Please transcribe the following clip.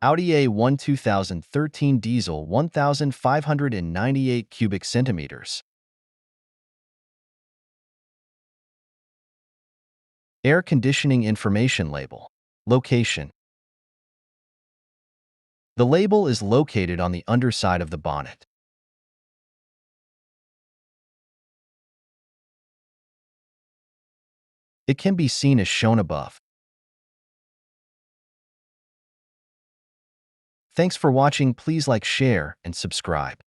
Audi A1 2013 diesel 1,598 cubic centimeters. Air conditioning information label. Location. The label is located on the underside of the bonnet. It can be seen as shown above. Thanks for watching. Please like, share, and subscribe.